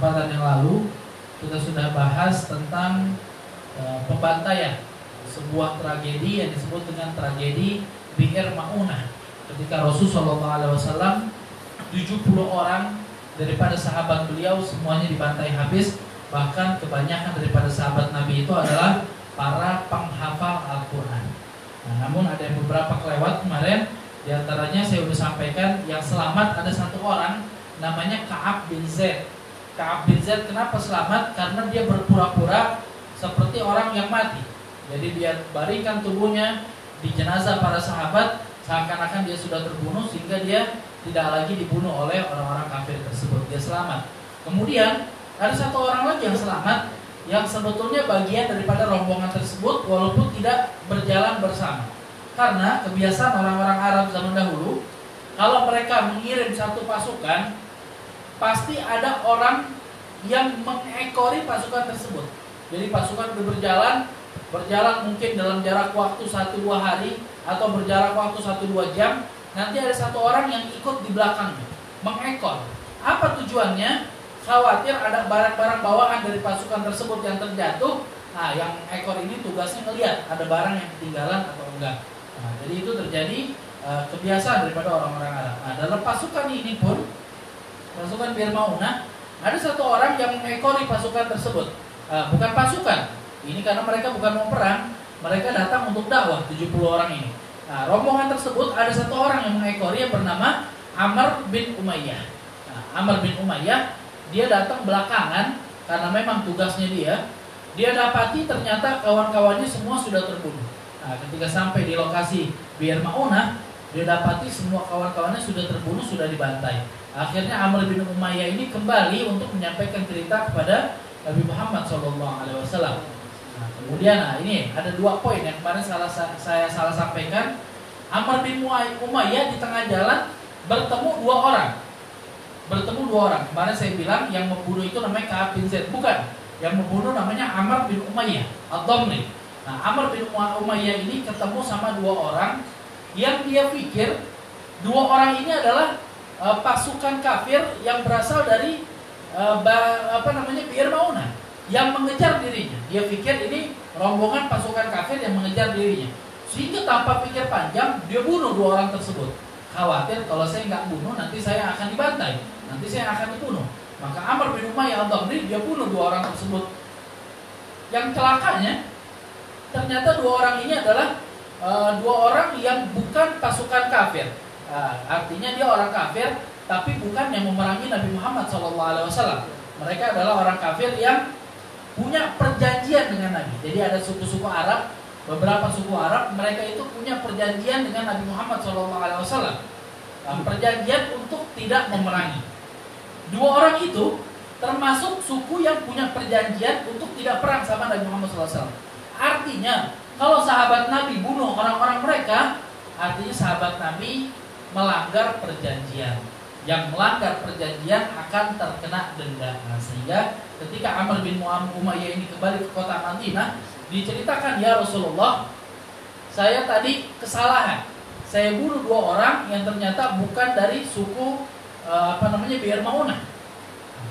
kesempatan yang lalu kita sudah bahas tentang pembantaian sebuah tragedi yang disebut dengan tragedi Bi'r Ma'unah, ketika Rasulullah SAW 70 orang daripada sahabat beliau semuanya dibantai habis. Bahkan kebanyakan daripada sahabat Nabi itu adalah para penghafal Al-Quran. Nah, namun ada beberapa kelewat kemarin. Di antaranya saya sudah sampaikan yang selamat ada satu orang namanya Ka'ab bin Zaid. Ka'ab bin Zaid kenapa selamat? Karena dia berpura-pura seperti orang yang mati. Jadi dia baringkan tubuhnya di jenazah para sahabat seakan-akan dia sudah terbunuh, sehingga dia tidak lagi dibunuh oleh orang-orang kafir tersebut. Dia selamat. Kemudian ada satu orang lagi yang selamat, yang sebetulnya bagian daripada rombongan tersebut walaupun tidak berjalan bersama. Karena kebiasaan orang-orang Arab zaman dahulu, kalau mereka mengirim satu pasukan, pasti ada orang yang mengekori pasukan tersebut. Jadi pasukan berjalan mungkin dalam jarak waktu 1-2 hari atau berjarak waktu 1-2 jam. Nanti ada satu orang yang ikut di belakangnya, mengekor. Apa tujuannya? Khawatir ada barang-barang bawaan dari pasukan tersebut yang terjatuh. Nah, yang ekor ini tugasnya ngelihat ada barang yang ketinggalan atau enggak. Nah, jadi itu terjadi kebiasaan daripada orang-orang Arab. Nah, dalam pasukan ini pun, pasukan Bi'r Ma'unah, ada satu orang yang mengekori pasukan tersebut. Bukan pasukan, ini karena mereka bukan mau perang, mereka datang untuk dakwah, 70 orang ini. Nah, rombongan tersebut ada satu orang yang mengekori yang bernama Amr bin Umayyah. Nah, Amr bin Umayyah, dia datang belakangan karena memang tugasnya dia dapati ternyata kawan-kawannya semua sudah terbunuh. Nah, ketika sampai di lokasi Bi'r Ma'unah, dia dapati semua kawan-kawannya sudah terbunuh, sudah dibantai. Akhirnya Amr bin Umayyah ini kembali untuk menyampaikan cerita kepada Nabi Muhammad SAW. Nah, kemudian ini ada 2 poin yang kemarin saya salah sampaikan. Amr bin Umayyah di tengah jalan bertemu 2 orang. Kemarin saya bilang yang membunuh itu namanya Ka'ab bin Zaid, bukan. Yang membunuh namanya Amr bin Umayyah Ad-Damri. Nah, Amr bin Umayyah ini ketemu sama 2 orang yang dia pikir 2 orang ini adalah pasukan kafir yang berasal dari Bi'r Ma'unah yang mengejar dirinya. Dia pikir ini rombongan pasukan kafir yang mengejar dirinya. Sehingga tanpa pikir panjang dia bunuh 2 orang tersebut. Khawatir kalau saya nggak bunuh nanti saya akan dibantai, nanti saya akan dibunuh. Maka Amr bin Umayyah Ad-Damri dia bunuh 2 orang tersebut. Yang celakanya ternyata 2 orang ini adalah 2 orang yang bukan pasukan kafir. Artinya dia orang kafir, tapi bukan yang memerangi Nabi Muhammad SAW. Mereka adalah orang kafir yang punya perjanjian dengan Nabi. Jadi ada suku-suku Arab, beberapa suku Arab, mereka itu punya perjanjian dengan Nabi Muhammad SAW. Perjanjian untuk tidak memerangi. 2 orang itu termasuk suku yang punya perjanjian untuk tidak perang sama Nabi Muhammad SAW. Artinya, kalau sahabat Nabi bunuh orang-orang mereka, artinya sahabat Nabi melanggar perjanjian. Yang melanggar perjanjian akan terkena denda. Nah, sehingga ketika Amr bin Umayyah ini kembali ke kota Madinah, diceritakan, ya Rasulullah, saya tadi kesalahan. Saya bunuh 2 orang yang ternyata bukan dari suku Bi'r Ma'unah.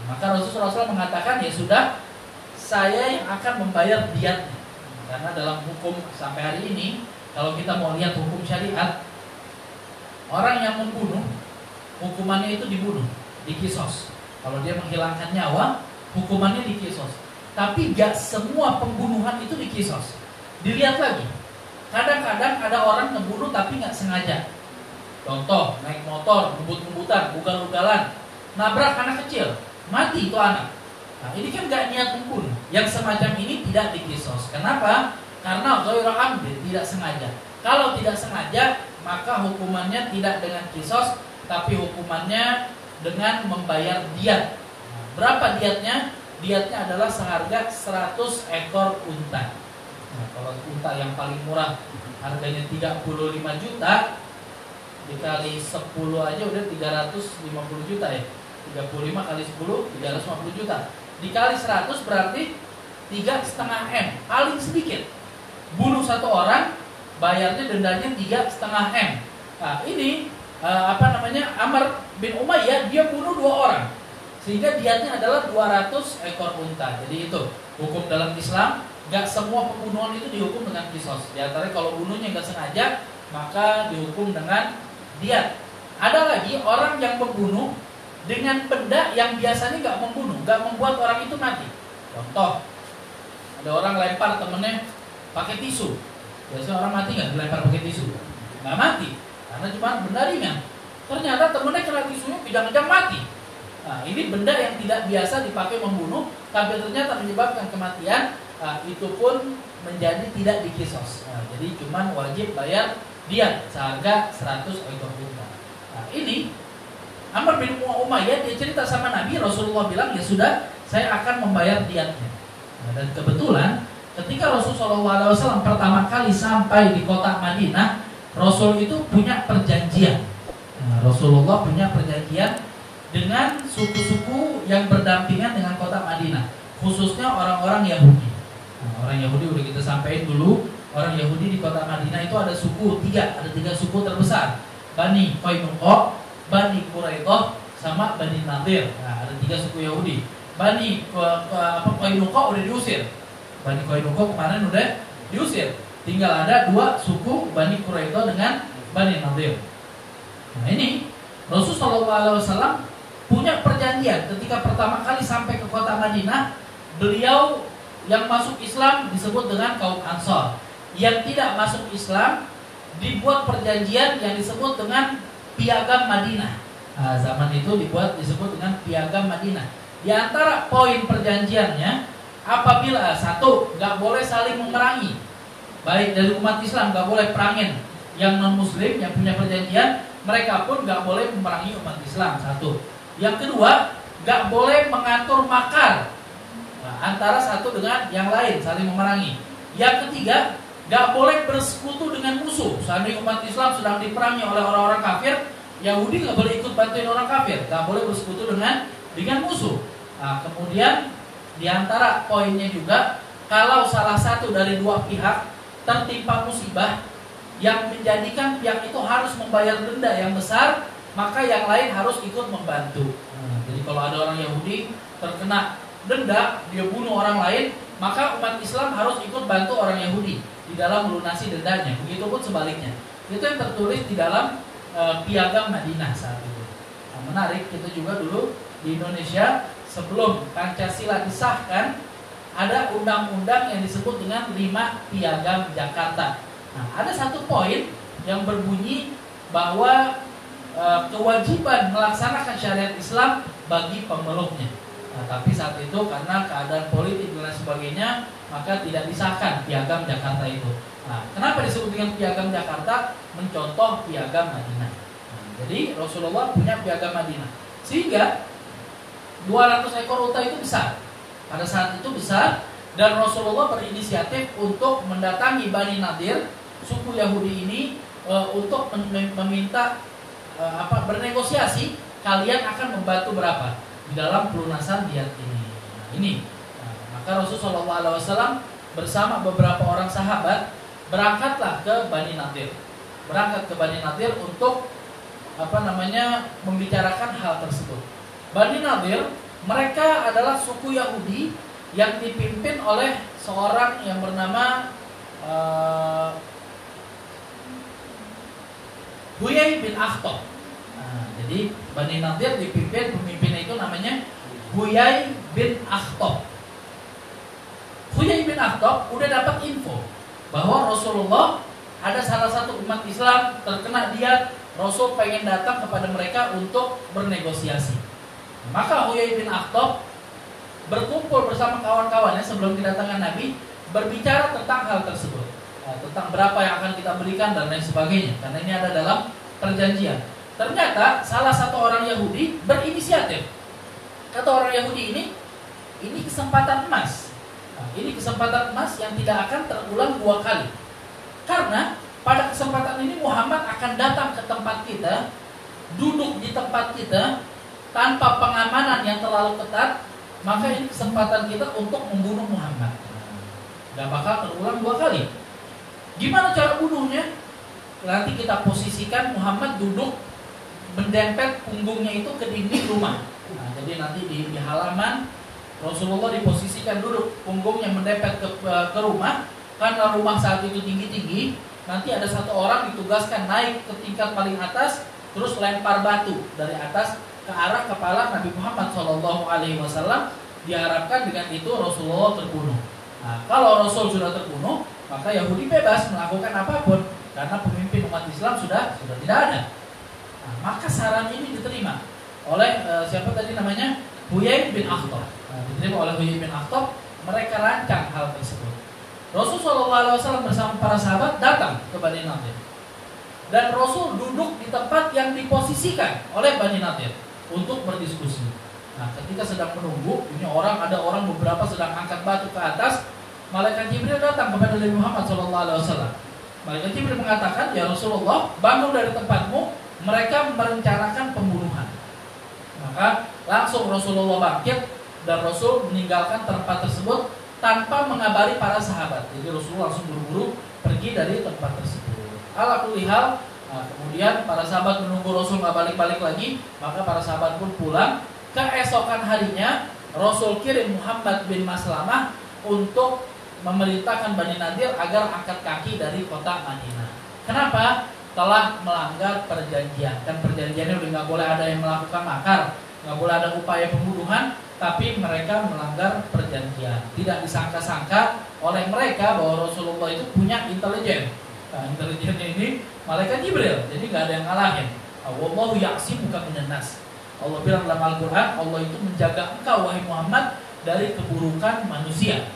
Maka Rasulullah SAW mengatakan, ya sudah, saya yang akan membayar diatnya. Karena dalam hukum sampai hari ini, kalau kita mau lihat hukum syariat, orang yang membunuh, hukumannya itu dibunuh, dikisos. Kalau dia menghilangkan nyawa, hukumannya dikisos. Tapi gak semua pembunuhan itu dikisos. Dilihat lagi. Kadang-kadang ada orang membunuh tapi gak sengaja. Contoh, naik motor, ngebut-ngebutan, ugal-ugalan, nabrak anak kecil, mati itu anak. Nah, ini kan gak niat membunuh. Yang semacam ini tidak dikisos. Kenapa? Karena ghairu amdin, tidak sengaja. Kalau tidak sengaja, maka hukumannya tidak dengan kisos, tapi hukumannya dengan membayar diat. Nah, berapa diatnya? Diatnya adalah seharga 100 ekor unta. Nah, kalau unta yang paling murah harganya 35 juta, dikali 10 aja udah 350 juta ya. 35 kali 10, 350 juta. Dikali 100 berarti 3,5 M, paling sedikit. Bunuh 1 orang, bayarnya dendanya 3,5 M. Nah, ini Amr bin Umayyah dia bunuh 2 orang. Sehingga diatnya adalah 200 ekor unta. Jadi itu hukum dalam Islam. Gak semua pembunuhan itu dihukum dengan kisos. Di antaranya kalau bunuhnya gak sengaja, maka dihukum dengan diat. Ada lagi orang yang membunuh dengan benda yang biasanya gak membunuh, gak membuat orang itu mati. Contoh, ada orang lempar temennya pakai tisu. Biasanya orang mati gak dilempar pakai tisu? Gak mati, karena cuma benda ringan. Ternyata temennya kena tisunya kejang-kejang mati. Nah, ini benda yang tidak biasa dipakai membunuh, tapi ternyata menyebabkan kematian. Itu pun menjadi tidak dikisos. Jadi cuma wajib bayar diat seharga 100 ekor unta. Nah, ini Amr bin Umayyah dia cerita sama Nabi, Rasulullah bilang ya sudah, saya akan membayar diatnya. Dan kebetulan ketika Rasulullah SAW pertama kali sampai di kota Madinah, Rasul itu punya perjanjian. Rasulullah punya perjanjian dengan suku-suku yang berdampingan dengan kota Madinah, khususnya orang-orang Yahudi. Orang Yahudi udah kita sampaikan dulu. Orang Yahudi di kota Madinah itu ada suku ada tiga suku terbesar: Bani Qainuqa, Bani Quraidah, sama Bani Nadir. Nah, ada tiga suku Yahudi. Bani Qainuqa udah diusir. Bani Qainuqa kemarin udah diusir. Tinggal ada dua suku, Bani Quraidah dengan Bani Nadir. Nah, ini Rasulullah SAW punya perjanjian ketika pertama kali sampai ke kota Madinah. Beliau yang masuk Islam disebut dengan kaum Ansor. Yang tidak masuk Islam dibuat perjanjian yang disebut dengan Piagam Madinah. Nah, zaman itu disebut dengan Piagam Madinah. Di antara poin perjanjiannya, apabila satu, gak boleh saling memerangi. Baik dari umat Islam gak boleh perangin yang non Muslim yang punya perjanjian, mereka pun gak boleh memerangi umat Islam. Satu. Yang kedua, gak boleh mengatur makar antara satu dengan yang lain, saling memerangi. Yang ketiga, gak boleh bersekutu dengan musuh. Seandainya umat Islam sedang diperangi oleh orang-orang kafir, Yahudi gak boleh ikut bantuin orang kafir, gak boleh bersekutu dengan musuh. Nah, kemudian diantara poinnya juga, kalau salah satu dari dua pihak tertimpa musibah yang menjadikan pihak itu harus membayar denda yang besar, maka yang lain harus ikut membantu. Jadi kalau ada orang Yahudi terkena denda, dia bunuh orang lain, maka umat Islam harus ikut bantu orang Yahudi di dalam melunasi dendanya. Begitupun sebaliknya. Itu yang tertulis di dalam Piagam Madinah saat itu. Nah, menarik, kita juga dulu di Indonesia sebelum Pancasila disahkan, ada undang-undang yang disebut dengan 5 Piagam Jakarta. Nah, ada satu poin yang berbunyi bahwa kewajiban melaksanakan syariat Islam bagi pemeluknya. Nah, tapi saat itu karena keadaan politik dan sebagainya, maka tidak disahkan Piagam Jakarta itu. Nah, kenapa disebut dengan Piagam Jakarta? Mencontoh Piagam Madinah. Nah, jadi Rasulullah punya Piagam Madinah, sehingga 200 ekor unta itu besar. Pada saat itu besar, dan Rasulullah berinisiatif untuk mendatangi Bani Nadir, suku Yahudi ini, untuk meminta bernegosiasi, kalian akan membantu berapa di dalam pelunasan diat ini. Nah, ini. Maka Rasulullah SAW bersama beberapa orang sahabat berangkatlah ke Bani Nadir. Berangkat ke Bani Nadir untuk membicarakan hal tersebut. Bani Nadir, mereka adalah suku Yahudi yang dipimpin oleh seorang yang bernama Huyai bin Akhtab. Nah, jadi Bani Nadir dipimpin, pemimpinnya itu namanya Huyai bin Akhtab. Huyai bin Akhtab udah dapat info bahwa Rasulullah ada salah satu umat Islam terkena diat. Rasul pengen datang kepada mereka untuk bernegosiasi. Maka Huyai bin Akhtab berkumpul bersama kawan-kawannya sebelum kedatangan Nabi, berbicara tentang hal tersebut, tentang berapa yang akan kita berikan dan lain sebagainya. Karena ini ada dalam perjanjian. Ternyata salah satu orang Yahudi berinisiatif. Kata orang Yahudi ini kesempatan emas. Nah, ini kesempatan emas yang tidak akan terulang 2 kali. Karena pada kesempatan ini Muhammad akan datang ke tempat kita, duduk di tempat kita tanpa pengamanan yang terlalu ketat. Maka ini kesempatan kita untuk membunuh Muhammad. Gak bakal terulang 2 kali. Gimana cara bunuhnya? Nanti kita posisikan Muhammad duduk mendempet punggungnya itu ke dinding rumah. Nah, jadi nanti di halaman Rasulullah diposisikan duduk, punggungnya mendepet ke rumah. Karena rumah saat itu tinggi-tinggi, nanti ada satu orang ditugaskan naik ke tingkat paling atas, terus lempar batu dari atas ke arah kepala Nabi Muhammad SAW. Diharapkan dengan itu Rasulullah terbunuh. Nah, kalau Rasul sudah terbunuh, maka Yahudi bebas melakukan apapun, karena pemimpin umat Islam sudah tidak ada. Nah, maka saran ini diterima oleh siapa tadi namanya, Huyai bin Akhtab. Nah, diterima oleh Huyai bin Akhtab. Mereka rancang hal tersebut. Rasulullah SAW bersama para sahabat datang ke Bani Nadir, dan Rasul duduk di tempat yang diposisikan oleh Bani Nadir untuk berdiskusi. Nah, ketika sedang menunggu, ini ada orang beberapa sedang angkat batu ke atas. Malaikat Jibril datang kepada Nabi Muhammad SAW. Malaikat Jibril mengatakan, ya Rasulullah, bangun dari tempatmu, mereka merencanakan pembunuhan. Maka langsung Rasulullah bangkit, dan Rasul meninggalkan tempat tersebut tanpa mengabari para sahabat. Jadi Rasulullah langsung buru-buru pergi dari tempat tersebut. Ala kulli hal, kemudian para sahabat menunggu Rasul nggak balik-balik lagi, maka para sahabat pun pulang. Keesokan harinya Rasul kirim Muhammad bin Maslamah untuk memerintahkan Bani Nadir agar angkat kaki dari kota Madinah. Kenapa? Telah melanggar perjanjian. Dan perjanjiannya udah nggak boleh ada yang melakukan makar, nggak boleh ada upaya pembunuhan, tapi mereka melanggar perjanjian. Tidak disangka-sangka oleh mereka bahwa Rasulullah itu punya intelijen. Nah, intelijennya ini malaikat Jibril, jadi nggak ada yang ngalahin. Wallahu ya'simuka minan nas. Allah bilang dalam Al-Quran, Allah itu menjaga engkau wahai Muhammad dari keburukan manusia.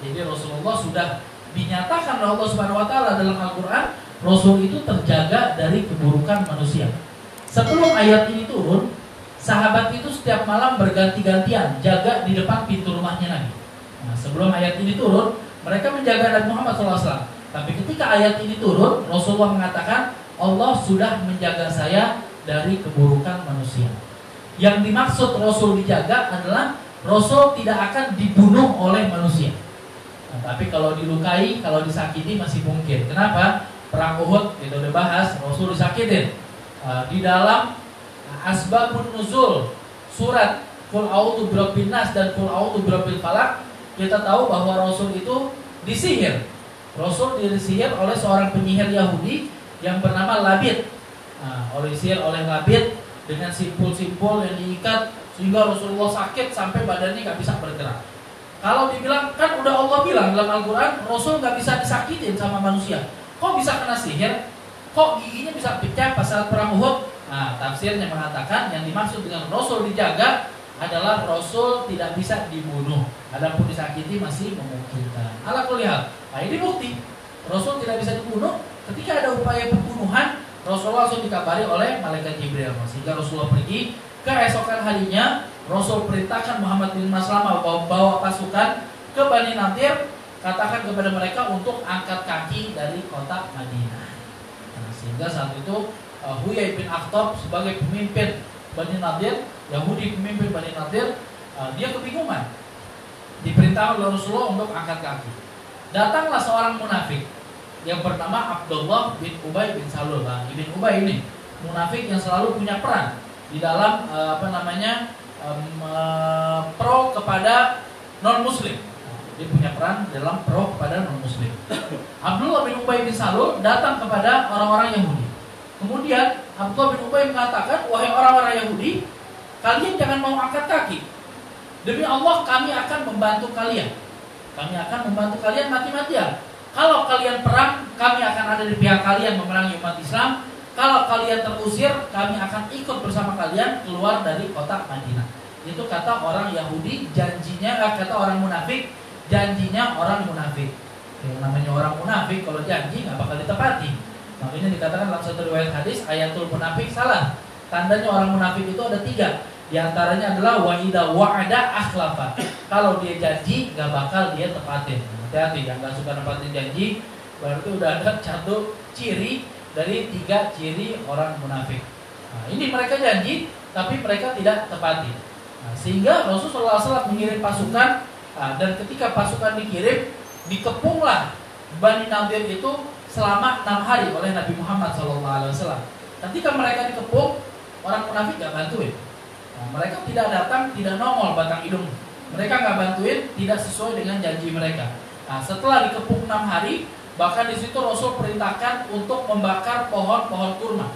Jadi Rasulullah sudah dinyatakan oleh Allah Subhanahu Wa Taala dalam Al-Quran, Rasul itu terjaga dari keburukan manusia. Sebelum ayat ini turun, sahabat itu setiap malam berganti-gantian jaga di depan pintu rumahnya Nabi. Nah, sebelum ayat ini turun, mereka menjaga Nabi Muhammad SAW. Tapi ketika ayat ini turun, Rasulullah mengatakan, Allah sudah menjaga saya dari keburukan manusia. Yang dimaksud Rasul dijaga adalah Rasul tidak akan dibunuh oleh manusia. Nah, tapi kalau dilukai, kalau disakiti masih mungkin. Kenapa? Perang Uhud kita udah bahas, Rasul disakitin. Di dalam Asbabun Nuzul surat Qul A'udzu Birabbin Nas dan Qul A'udzu Birabbil Falaq, kita tahu bahwa Rasul itu disihir. Rasul disihir oleh seorang penyihir Yahudi yang bernama Labid. Disihir oleh Labid dengan simpul-simpul yang diikat sehingga Rasulullah sakit sampai badannya nggak bisa bergerak. Kalau dibilang, kan udah Allah bilang dalam Al-Quran, Rasul nggak bisa disakitin sama manusia. Kok bisa kena sihir? Kok giginya bisa pecah pas saat perang Uhud? Nah, tafsirnya mengatakan yang dimaksud dengan Rasul dijaga adalah Rasul tidak bisa dibunuh. Adapun disakiti masih memungkinkan. Ala kulli hal. Nah, ini bukti Rasul tidak bisa dibunuh. Ketika ada upaya pembunuhan, Rasulullah langsung dikabari oleh malaikat Jibril. Sehingga Rasulullah pergi. Keesokan harinya Rasul perintahkan Muhammad bin Maslamah bawa pasukan ke Bani Nadir, katakan kepada mereka untuk angkat kaki dari kota Madinah. Nah, sehingga saat itu Huyai bin Akhtab sebagai pemimpin Bani Nadir, Yahudi pemimpin Bani Nadir, dia kebingungan. Diperintahkan oleh Rasulullah untuk angkat kaki. Datanglah seorang munafik yang bernama Abdullah bin Ubay bin Salul. Nah, Ibn Ubay ini munafik yang selalu punya peran di dalam pro kepada non muslim. Dia punya peran dalam pro kepada non muslim. Abdullah bin Ubay bin Salul datang kepada orang-orang Yahudi. Kemudian Abdullah bin Ubay mengatakan, wahai orang-orang Yahudi, kalian jangan mau angkat kaki. Demi Allah kami akan membantu kalian. Kami akan membantu kalian mati-matian. Kalau kalian perang, kami akan ada di pihak kalian memerangi umat Islam. Kalau kalian terusir, kami akan ikut bersama kalian keluar dari kota Madinah. Itu kata orang Yahudi, janjinya, kata orang munafik, janjinya orang munafik. Yang namanya orang munafik, kalau janji nggak bakal ditepati. Makanya dikatakan dalam satu riwayat hadis, ayatul munafik salah. Tandanya orang munafik itu ada 3. Di antaranya adalah wa idza wa'ada akhlafa. Kalau dia janji, nggak bakal dia tepatin. Hati-hati, yang nggak suka nepatin janji, berarti udah ada 1 ciri dari 3 ciri orang munafik. Nah, ini mereka janji, tapi mereka tidak tepati. Nah, sehingga Rasulullah SAW mengirim pasukan, dan ketika pasukan dikirim, dikepunglah Bani Nadir itu selama 6 hari oleh Nabi Muhammad SAW. Ketika mereka dikepung, orang munafik gak bantuin. Nah, mereka tidak datang, tidak nongol batang hidung. Mereka nggak bantuin, tidak sesuai dengan janji mereka. Nah, setelah dikepung 6 hari, bahkan di situ Rasul perintahkan untuk membakar pohon-pohon kurma.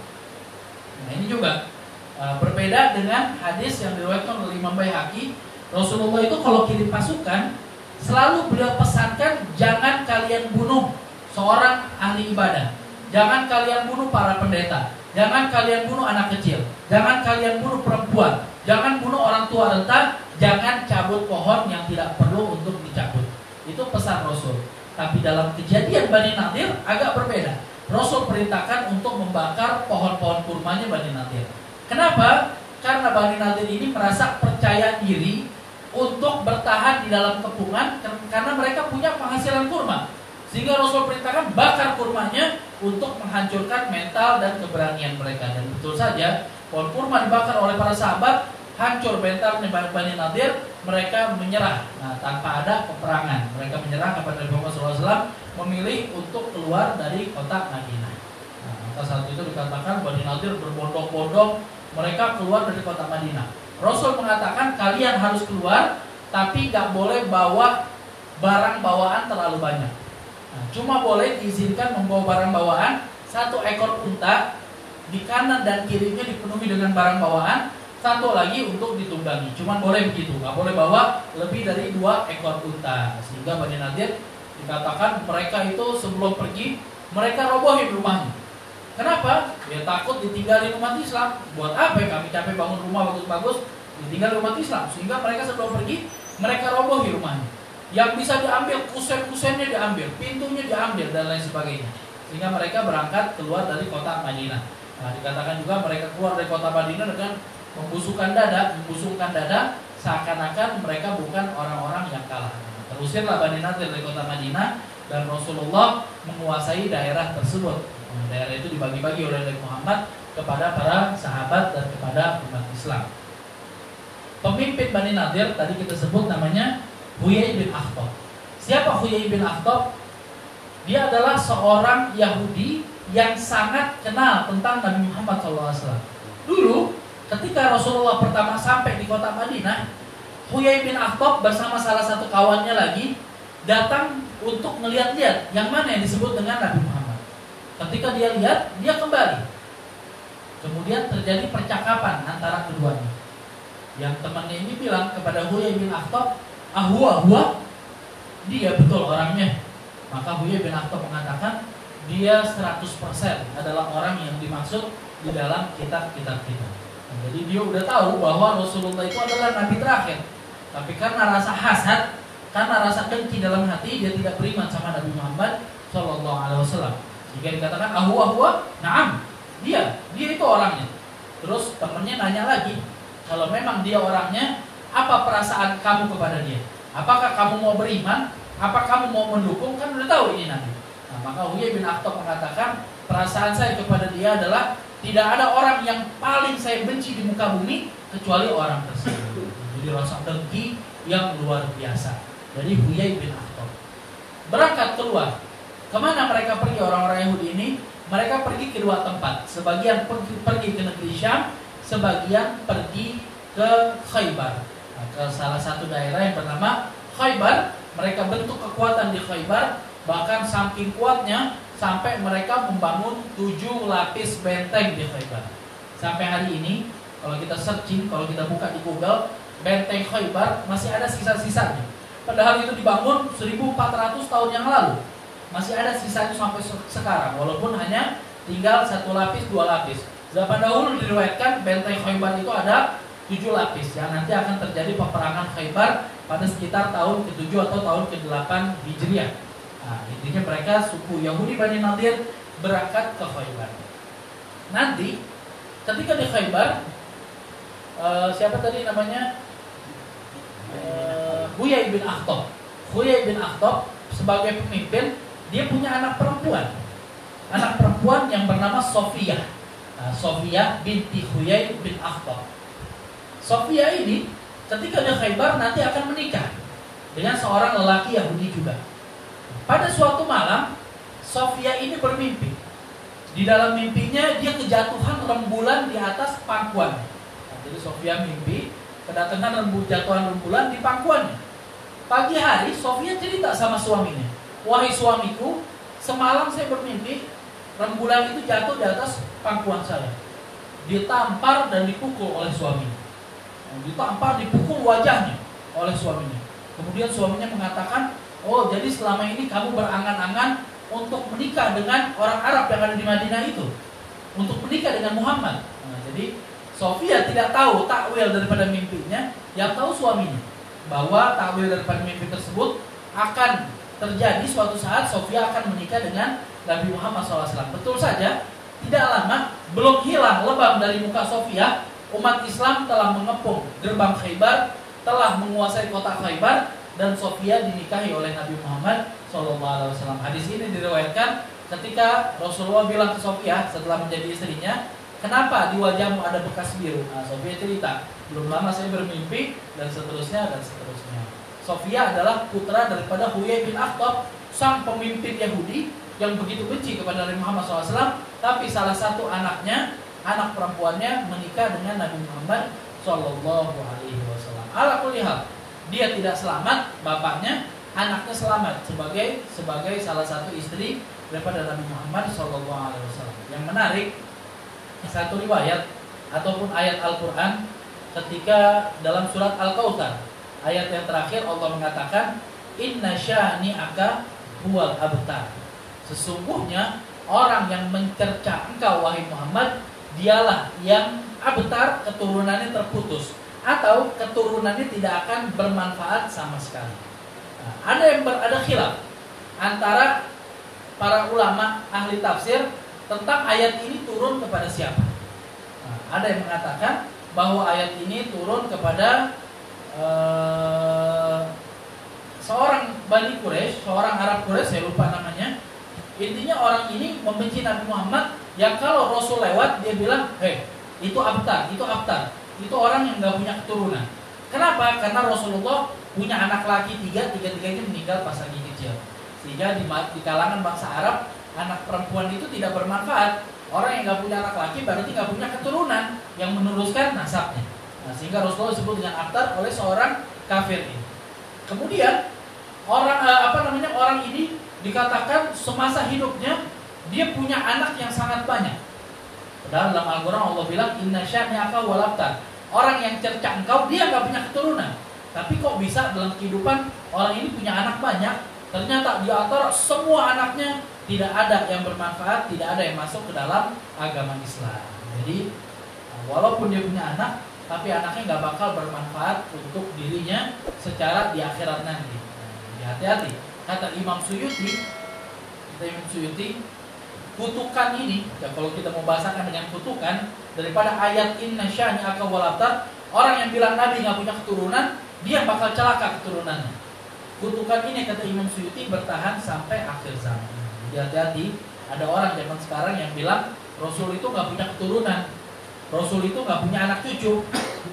Nah, ini juga berbeda dengan hadis yang diriwayatkan oleh Imam Baihaqi. Rasulullah itu kalau kirim pasukan, selalu beliau pesankan jangan kalian bunuh seorang ahli ibadah, jangan kalian bunuh para pendeta, jangan kalian bunuh anak kecil, jangan kalian bunuh perempuan, jangan bunuh orang tua renta, jangan cabut pohon yang tidak perlu untuk dicabut. Itu pesan Rasul. Tapi dalam kejadian Bani Nadir agak berbeda. Rasul perintahkan untuk membakar pohon-pohon kurmanya Bani Nadir. Kenapa? Karena Bani Nadir ini merasa percaya diri untuk bertahan di dalam kepungan karena mereka punya penghasilan kurma. Sehingga Rasul perintahkan bakar kurmanya untuk menghancurkan mental dan keberanian mereka. Dan betul saja, pohon kurma dibakar oleh para sahabat, hancur mentalnya Bani Nadir, mereka menyerah. Nah, tanpa ada peperangan, mereka menyerah kepada Nabi Muhammad SAW, memilih untuk keluar dari kota Madinah. Nah, maka saat itu dikatakan Bani Nadir berbondong-bondong mereka keluar dari kota Madinah. Rasul mengatakan kalian harus keluar, tapi nggak boleh bawa barang bawaan terlalu banyak. Nah, cuma boleh diizinkan membawa barang bawaan 1 ekor unta, di kanan dan kirinya dipenuhi dengan barang bawaan, 1 lagi untuk ditunggangi. Cuma boleh begitu, nggak boleh bawa lebih dari 2 ekor unta. Sehingga Bani Nadir dikatakan mereka itu sebelum pergi mereka robohin rumahnya. Kenapa? Ya takut ditinggalin umat Islam. Buat apa ya kami capek bangun rumah bagus-bagus, ditinggal umat Islam. Sehingga mereka sebelum pergi, mereka robohi rumahnya. Yang bisa diambil, kusen-kusennya diambil, pintunya diambil, dan lain sebagainya. Sehingga mereka berangkat keluar dari kota Madinah. Nah, dikatakan juga mereka keluar dari kota Madinah dengan membusungkan dada, seakan-akan mereka bukan orang-orang yang kalah. Terusirlah Bani Nadir dari kota Madinah, dan Rasulullah menguasai daerah tersebut. Daerah itu dibagi-bagi oleh Nabi Muhammad kepada para sahabat dan kepada umat Islam. Pemimpin Bani Nadir tadi kita sebut namanya Huyai bin Akhtab. Siapa Huyai bin Akhtab? Dia adalah seorang Yahudi yang sangat kenal tentang Nabi Muhammad SAW. Dulu ketika Rasulullah pertama sampai di kota Madinah, Huyai bin Akhtab bersama salah satu kawannya lagi datang untuk melihat-lihat yang mana yang disebut dengan Nabi Muhammad. Ketika dia lihat, dia kembali. Kemudian terjadi percakapan antara keduanya. Yang temannya ini bilang kepada Huyai bin Akhtab, "Huwa, dia betul orangnya." Maka Huyai bin Akhtab mengatakan, dia 100% adalah orang yang dimaksud di dalam kitab-kitab kita. Nah, jadi dia udah tahu bahwa Rasulullah itu adalah Nabi terakhir. Tapi karena rasa hasad, karena rasa dengki dalam hati, dia tidak beriman sama Nabi Muhammad SAW. Jika dikatakan huwa, na'am, dia itu orangnya. Terus temennya nanya lagi, kalau memang dia orangnya, apa perasaan kamu kepada dia? Apakah kamu mau beriman? Apa kamu mau mendukung? Kan udah tahu ini Nabi. Nah, maka Huyai bin Akhtab mengatakan, perasaan saya kepada dia adalah tidak ada orang yang paling saya benci di muka bumi kecuali orang tersebut. Jadi rasa dengki yang luar biasa dari Huyai bin Akhtab. Berangkat keluar. Kemana mereka pergi orang-orang Yahudi ini? Mereka pergi ke 2 tempat. Sebagian pergi ke negeri Syam, sebagian pergi ke Khaybar. Nah, ke salah satu daerah yang bernama Khaybar. Mereka bentuk kekuatan di Khaybar, bahkan saking kuatnya sampai mereka membangun 7 lapis benteng di Khaybar. Sampai hari ini, kalau kita searching, kalau kita buka di Google, benteng Khaybar masih ada sisa-sisanya. Padahal itu dibangun 1400 tahun yang lalu. Masih ada sisanya sampai sekarang, walaupun hanya tinggal 1 lapis, 2 lapis. Zaman dahulu diriwayatkan benteng Khaybar itu ada 7 lapis, yang nanti akan terjadi peperangan Khaybar pada sekitar tahun ke-7 atau tahun ke-8 Hijriah. Nah, intinya mereka suku Yahudi Bani Nadir berangkat ke Khaybar. Nanti ketika di Khaybar, siapa tadi namanya? Huyai bin Akhtab. Huyai bin Akhtab sebagai pemimpin, dia punya anak perempuan yang bernama Sofiyah. Nah, Sofiyah binti Huyai bin Akhtab. Sofiyah ini ketika di Khaybar nanti akan menikah dengan seorang lelaki Yahudi juga. Pada suatu malam, Sofiyah ini bermimpi. Di dalam mimpinya dia kejatuhan rembulan di atas pangkuan. Nah, Jadi Sofia mimpi kedatangan jatuhan rembulan di pangkuannya. Pagi hari Sofia cerita sama suaminya, wahai suamiku, semalam saya bermimpi rembulan itu jatuh di atas pangkuan saya. Ditampar dan dipukul oleh suaminya. Ditampar, dipukul wajahnya oleh suaminya. Kemudian suaminya mengatakan, oh jadi selama ini kamu berangan-angan untuk menikah dengan orang Arab yang ada di Madinah itu, untuk menikah dengan Muhammad. Nah, jadi Sofia tidak tahu takwil daripada mimpinya, yang tahu suaminya, bahwa takwil daripada mimpi tersebut akan terjadi suatu saat Sofia akan menikah dengan Nabi Muhammad SAW. Betul saja, tidak lama, belum hilang lebam dari muka Sofia, umat Islam telah mengepung gerbang Khaybar, telah menguasai kota Khaybar, dan Sofia dinikahi oleh Nabi Muhammad SAW. Hadis ini diriwayatkan ketika Rasulullah bilang ke Sofia setelah menjadi istrinya, kenapa di wajahmu ada bekas biru? Nah, Sofia cerita, belum lama saya bermimpi, dan seterusnya dan seterusnya. Sofia adalah putra daripada Huyai bin Akhtab, sang pemimpin Yahudi yang begitu benci kepada Nabi Muhammad SAW, tapi salah satu anaknya, anak perempuannya menikah dengan Nabi Muhammad SAW. Ala kulli hal, dia tidak selamat, bapaknya, anaknya selamat sebagai salah satu istri daripada Nabi Muhammad SAW. Yang menarik, satu riwayat ataupun ayat Al-Quran ketika dalam surat Al-Kautsar, ayat yang terakhir Allah mengatakan, Inna syani'aka huwal abtar. Sesungguhnya orang yang mencerca engkau wahai Muhammad, dialah yang abtar, keturunannya terputus, atau keturunannya tidak akan bermanfaat sama sekali. Nah, ada khilaf antara para ulama ahli tafsir tentang ayat ini turun kepada siapa. Nah, ada yang mengatakan bahwa ayat ini turun kepada seorang Bani Quraisy, seorang Arab Quraisy, saya lupa namanya. Intinya orang ini membenci Nabi Muhammad, yang kalau Rasul lewat dia bilang, hei, itu abtar, itu orang yang nggak punya keturunan. Kenapa? Karena Rasulullah punya anak laki tiga-tiganya meninggal pas lagi kecil. Sehingga di kalangan bangsa Arab, anak perempuan itu tidak bermanfaat. Orang yang nggak punya anak laki berarti nggak punya keturunan yang meneruskan nasabnya. Nah, sehingga Rasulullah disebut dengan abtar oleh seorang kafir ini. Kemudian orang ini dikatakan semasa hidupnya dia punya anak yang sangat banyak. Padahal dalam Al-Quran Allah bilang, Inna syani'aka wal abtar. Orang yang cerca engkau, dia nggak punya keturunan. Tapi kok bisa dalam kehidupan orang ini punya anak banyak? Ternyata di antara semua anaknya tidak ada yang bermanfaat, tidak ada yang masuk ke dalam agama Islam. Jadi walaupun dia punya anak, tapi anaknya nggak bakal bermanfaat untuk dirinya secara di akhirat nanti. Nah, hati-hati. Kata Imam Suyuti, kutukan ini, ya kalau kita mau bahasakan dengan kutukan, daripada ayat Inna syani'aka wal abtar, orang yang bilang Nabi nggak punya keturunan, dia bakal celaka keturunannya. Kutukan ini, kata Imam Suyuti, bertahan sampai akhir zaman. Jadi hati-hati, ada orang zaman sekarang yang bilang Rasul itu nggak punya keturunan, Rasul itu nggak punya anak cucu,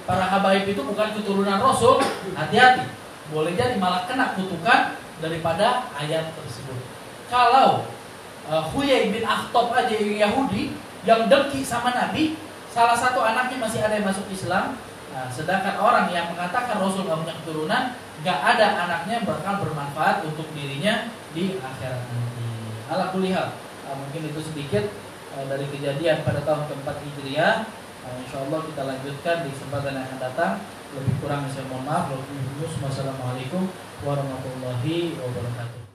para habaib itu bukan keturunan Rasul. Hati-hati, boleh jadi malah kena kutukan daripada ayat tersebut. Kalau Huyai bin Akhtab aja yang Yahudi yang dengki sama Nabi, salah satu anaknya masih ada yang masuk Islam. Nah, sedangkan orang yang mengatakan Rasul gak punya keturunan, gak ada anaknya yang bakal bermanfaat untuk dirinya di akhirat nanti. Ala kulli hal, mungkin itu sedikit dari kejadian pada tahun keempat Hijriah. Insyaallah kita lanjutkan di kesempatan yang akan datang. Lebih kurang saya mohon maaf. Wassalamualaikum warahmatullahi wabarakatuh.